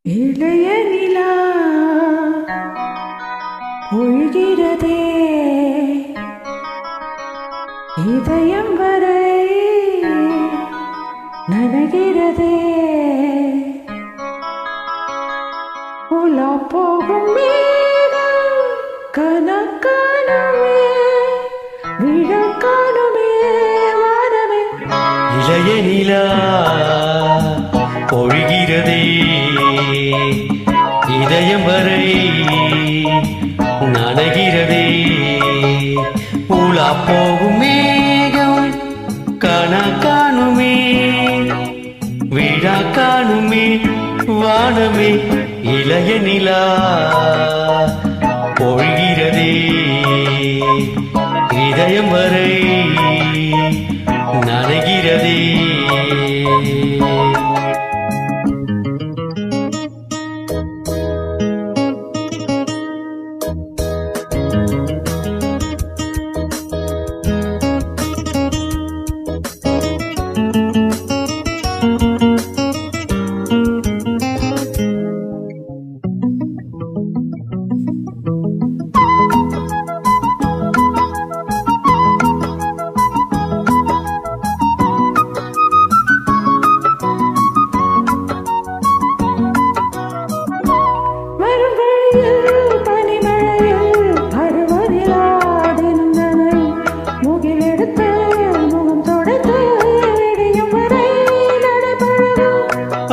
இளைய நிலா பொழிகிறதே இதயம் வரை நனைகிறதே உலா போகும் மேகம் கனக்கானுமே விழக்கானுமே வானமே. இளைய நிலா பொழிகிறதே இதயம் வரை நனைகிறதே உலா போகும் மேகம் கனக்கானுமே விழா காணுமே வானமே. இளைய நிலா பொழிகிறதே இதயம் வரை நனைகிறதே.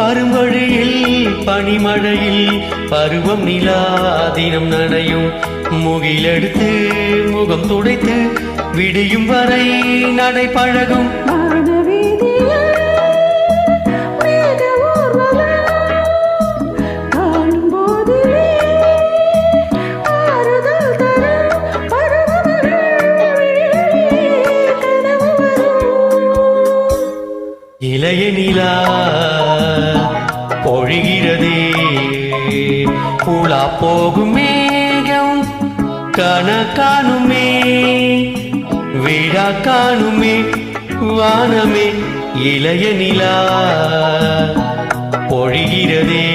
அரும்பழியில் பனிமழையில் பருவம் நிலா தினம் நனையும் முகிலெடுத்து முகம் துடைத்து விடியும் வரை நடை பழகும். இளைய நிலா பொழிகிறதே உலா போகும் மேகம் கனக்கானுமே விழா காணுமே வானமே. இளைய நிலா பொழிகிறதே.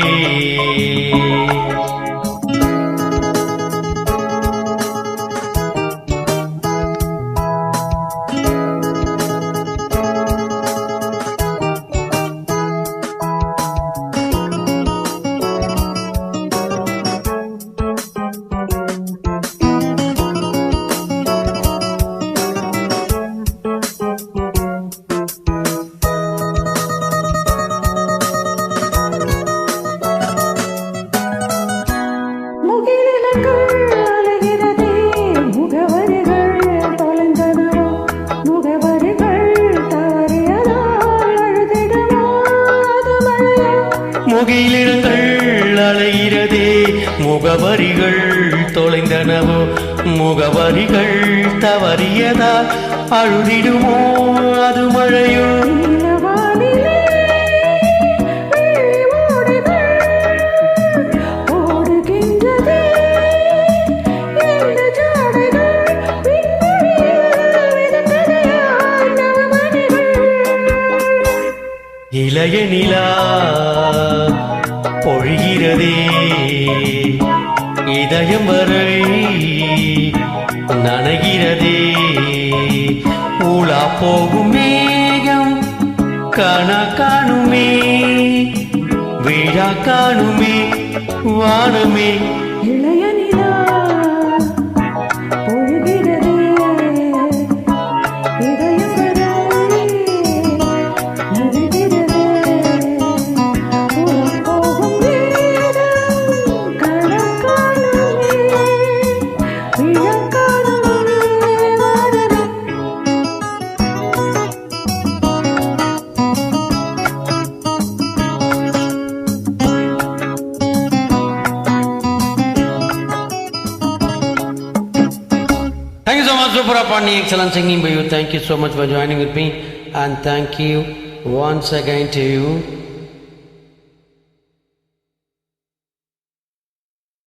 முகிலிடங்கள் அலைகிறதே முகவரிகள் தொலைந்தனவோ முகவரிகள் தவறியதா அழுதிடுமோ அது மழையோ. இளைய நிலா பொழிகிறதே இதயம் வரை நனைகிறதே உலா போகும் மேகம் கனக்கானுமே விழா காணுமே வானமே. இளைய நிலா பொழிகிறதே இதயம் வரை நனைகிறதே உலா போகும் மேகம் கனக்கானுமே விழக்கானுமே வானமே. Thank you so much, Super Apani. Excellent singing by you. Thank you so much for joining with me. And thank you once again to you.